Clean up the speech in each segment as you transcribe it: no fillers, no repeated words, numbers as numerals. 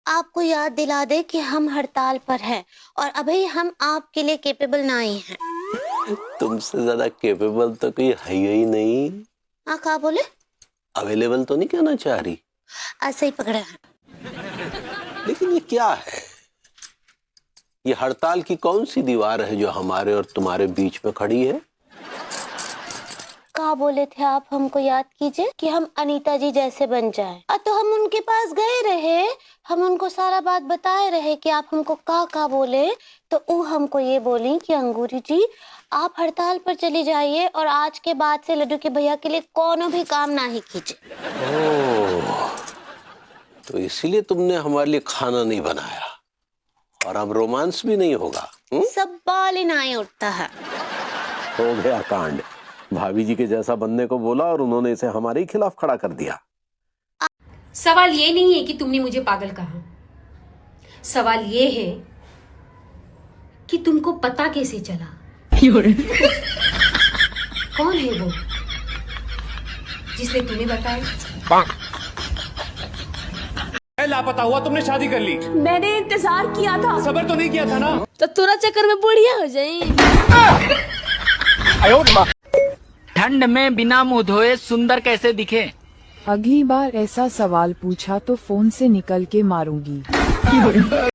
आपको याद दिला दे कि हम हड़ताल पर हैं और अभी हम आपके लिए केपेबल नहीं हैं। तुमसे ज्यादा केपेबल तो कोई है ही नहीं। हाँ, क्या बोले? अवेलेबल तो नहीं कहना चाह रही? ऐसे ही पकड़े हैं। लेकिन ये क्या है? ये हड़ताल की कौन सी दीवार है जो हमारे और तुम्हारे बीच में खड़ी है? क्या बोले थे आप? हमको याद कीजिए कि हम अनीता जी जैसे बन जाएं। तो हम उनके पास गए रहे, हम उनको सारा बात बताए रहे कि आप हमको का बोले, तो वो हमको ये बोली कि अंगूरी जी आप हड़ताल पर चली जाइए और आज के बाद से लड्डू के भैया के लिए कोनो भी काम ना ही कीजिए। तो इसीलिए तुमने हमारे लिए खाना नहीं बनाया और अब रोमांस भी नहीं होगा? सब बाल ही नहीं उठता है। हो गया कांड। भाभी जी के जैसा बनने को बोला और उन्होंने इसे हमारे ही खिलाफ खड़ा कर दिया। सवाल ये नहीं है कि तुमने मुझे पागल कहा, सवाल ये है कि तुमको पता कैसे चला? कौन है वो जिसने तुम्हें बताया? लापता हुआ, तुमने शादी कर ली। मैंने इंतजार किया था। सबर तो नहीं किया था ना? तो तुरा चक्कर में बुढ़िया हो जाए। ठंड में बिना मुंह धोए सुंदर कैसे दिखे? अगली बार ऐसा सवाल पूछा तो फोन से निकल के मारूंगी।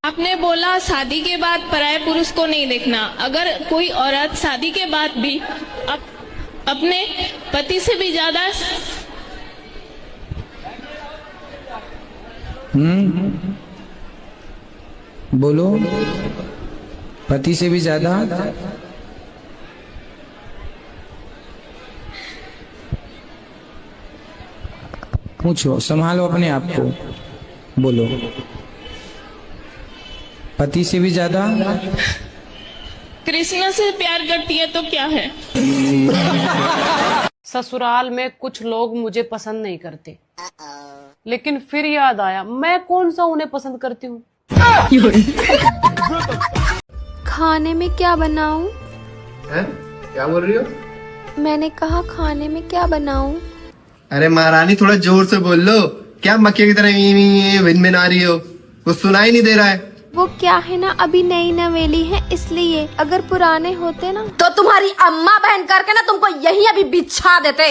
आपने बोला शादी के बाद पराये पुरुष को नहीं देखना। अगर कोई औरत शादी के बाद भी अपने पति से भी ज्यादा बोलो, पति से भी ज्यादा पूछो, संभालो अपने आप को, बोलो, पति से भी ज्यादा कृष्णा से प्यार करती है तो क्या है? ससुराल में कुछ लोग मुझे पसंद नहीं करते, लेकिन फिर याद आया मैं कौन सा उन्हें पसंद करती हूँ। खाने में क्या बनाऊं? क्या बोल रही हो? मैंने कहा खाने में क्या बनाऊं? अरे महारानी थोड़ा जोर से बोल लो। क्या मक्के की तरह भिन आ रही हो? कुछ सुनाई नहीं दे रहा है। वो क्या है ना, अभी नई नवेली है इसलिए। अगर पुराने होते ना तो तुम्हारी अम्मा बहन करके ना तुमको यही अभी बिछा देते।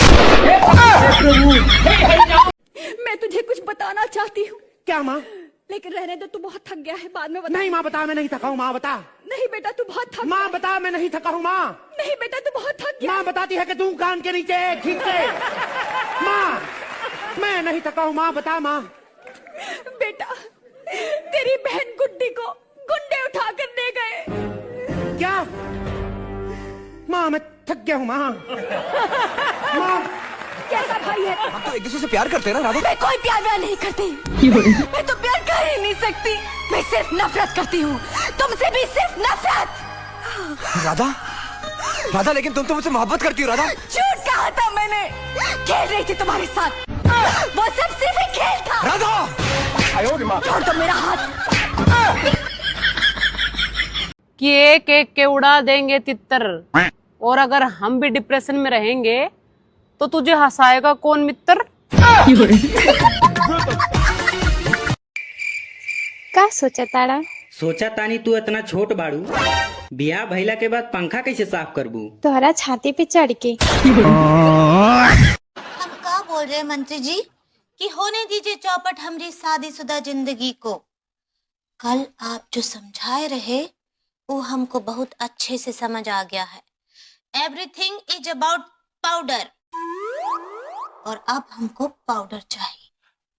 मैं तुझे कुछ बताना चाहती हूँ। क्या माँ? लेकिन रहने दो, तू बहुत थक गया है, बाद में बता। नहीं माँ बता, मैं नहीं थका हूँ। माँ बता। नहीं बेटा तू बहुत थक। माँ बता, मैं नहीं थका हूँ। माँ नहीं बेटा तू बहुत थक गया। माँ बताती है कि तू कान के नीचे खींच के। माँ मैं नहीं थका हूँ। माँ बता। माँ बेटा तेरी बहन गुड्डी को गुंडे उठा कर ले गए। क्या? माँ मैं थक गया हूँ। माँ माँ कैसा भाई है? हम तो एक दूसरे से प्यार करते हैं ना राधा। मैं कोई प्यार नहीं करती। मैं तो प्यार कर ही नहीं सकती। मैं सिर्फ नफरत करती हूँ, तुमसे भी सिर्फ नफरत। राधा, राधा लेकिन तुम तो मुझसे मोहब्बत करती हो राधा। झूठ कहा था मैंने, खेल रही थी तुम्हारे साथ। वो सब सिर्फ एक खेल था। राधा छोड़ दो मेरा हाथ। कि एक एक के उड़ा देंगे तितर, और अगर हम भी डिप्रेशन में रहेंगे तो तुझे हंसाएगा कौन मित्र? का सोचा तारा? सोचा तानी तू इतना छोट बाड़ू, बियाह भइला के बाद पंखा कैसे साफ करबू? तोहरा छाती पे चढ़ के। हम क्या बोल रहे हैं मंत्री जी कि होने दीजिए चौपट हमारी शादीशुदा जिंदगी को। कल आप जो समझाए रहे वो हमको बहुत अच्छे से समझ आ गया है। एवरीथिंग इज अबाउट पाउडर, और अब हमको पाउडर चाहिए।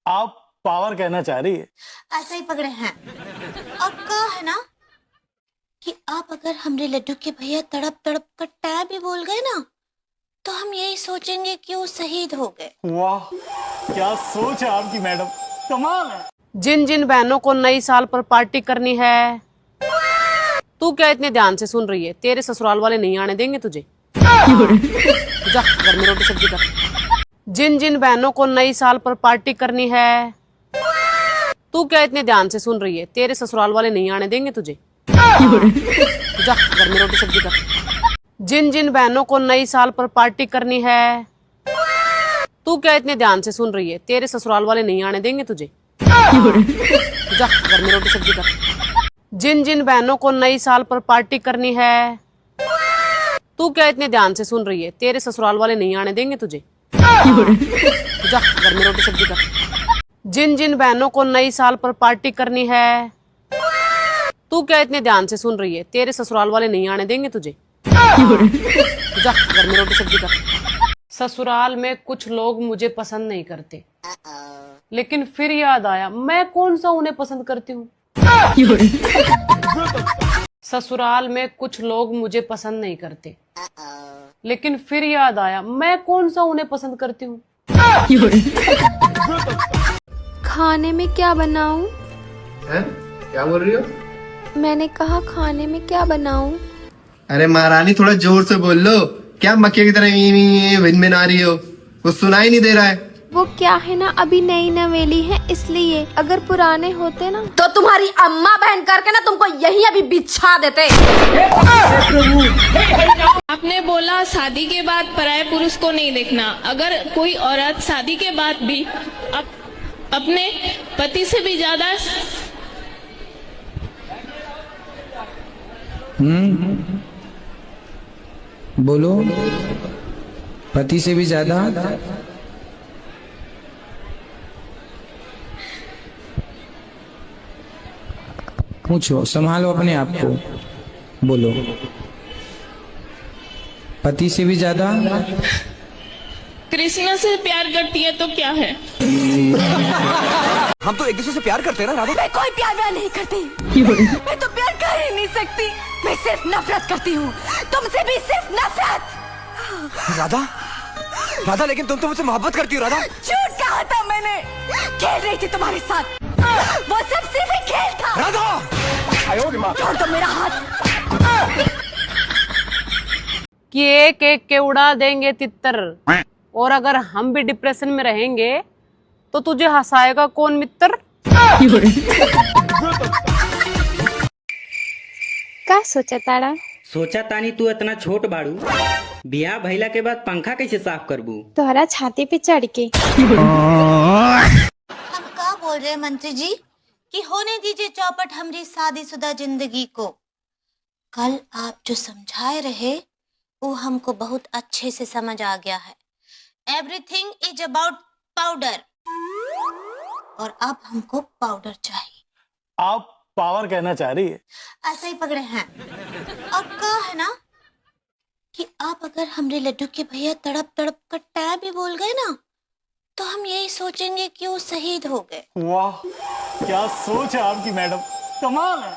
आप पावर कहना चाह रही है? ऐसा ही पकड़े हैं। और कहा है ना कि आप अगर हमरे लड्डू के भैया तड़प तड़प कर टै भी बोल गए ना, तो हम यही सोचेंगे कि वो शहीद हो गए। वाह क्या सोच है आपकी मैडम, कमाल है। जिन जिन बहनों को नई साल पर पार्टी करनी है, तू क्या इतने ध्यान से सुन रही है? तेरे ससुराल वाले नहीं आने देंगे तुझे। जा घर में रोटी सब्जी कर। जिन जिन बहनों को नई साल पर पार्टी करनी है, तू क्या इतने ध्यान से सुन रही है? तेरे ससुराल वाले नहीं आने देंगे तुझे। जा घर में रोटी सब्जी कर। जिन जिन बहनों को नई साल पर पार्टी करनी है, तू क्या इतने ध्यान से सुन रही है? तेरे ससुराल वाले नहीं आने देंगे तुझे। जा घर में रोटी सब्जी कर। जिन जिन बहनों को नई साल पर पार्टी करनी है, तू क्या इतने ध्यान से सुन रही है? तेरे ससुराल वाले नहीं आने देंगे तुझे। जा घर में रोटी सब्जी कर। जिन जिन बहनों को नई साल पर पार्टी करनी है, तू क्या इतने ध्यान से सुन रही है? तेरे ससुराल वाले नहीं आने देंगे तुझे। जा घर में रोटी सब्जी कर। ससुराल में कुछ लोग मुझे पसंद नहीं करते, लेकिन फिर याद आया मैं कौन सा उन्हें पसंद करती हूँ। ससुराल में कुछ लोग मुझे पसंद नहीं करते, लेकिन फिर याद आया मैं कौन सा उन्हें पसंद करती हूँ। खाने में क्या बनाऊं? क्या बोल रही हो? मैंने कहा खाने में क्या बनाऊं? अरे महारानी थोड़ा जोर से बोल लो, क्या मक्के की तरह भिन-भिना रही हो? कुछ सुनाई नहीं दे रहा है। वो क्या है ना, अभी नई नवेली है इसलिए। अगर पुराने होते ना तो तुम्हारी अम्मा बहन करके ना तुमको यही अभी बिछा देते। आपने बोला शादी के बाद पराये पुरुष को नहीं देखना। अगर कोई औरत शादी के बाद भी अपने पति से भी ज्यादा बोलो, पति से भी ज्यादा? पूछो, संभालो अपने आप को। बोलो, पति से भी ज्यादा? कृष्णा से प्यार करती है तो क्या है? हम तो एक दूसरे से प्यार करते हैं ना राधा। मैं कोई प्यार व्यार नहीं करती। मैं तो प्यार कर ही नहीं सकती। मैं सिर्फ नफरत करती हूँ, तुमसे भी सिर्फ नफरत। राधा, राधा लेकिन तुम तो मुझसे मोहब्बत करती हो राधा। झूठ कहा था मैंने, खेल रही थी तुम्हारे साथ। वो सब सिर्फ एक खेल था। राधा, छोड़ दो मेरा हाथ। कि एक एक के उड़ा देंगे तितर, और अगर हम भी डिप्रेशन में रहेंगे तो तुझे हंसाएगा कौन मित्र? का सोचा तारा? सोचा तानी तू इतना छोट बाड़ू, बियाह भइला के बाद पंखा कैसे साफ करबू? तोहरा छाती पे चढ़ के। हम क्या बोल रहे हैं मंत्री जी कि होने दीजिए चौपट हमारी शादीशुदा जिंदगी को। कल आप जो समझाए रहे वो हमको बहुत अच्छे से समझ आ गया है। एवरीथिंग इज अबाउट पाउडर, और अब हमको पाउडर चाहिए। आप पावर कहना चाह रही है? ऐसा ही पकड़े हैं। और क्या है ना कि आप अगर हमरे लड्डू के भैया तड़प तड़प कर टै भी बोल गए ना, तो हम यही सोचेंगे कि वो शहीद हो गए। वाह, क्या सोच है आपकी मैडम, कमाल है।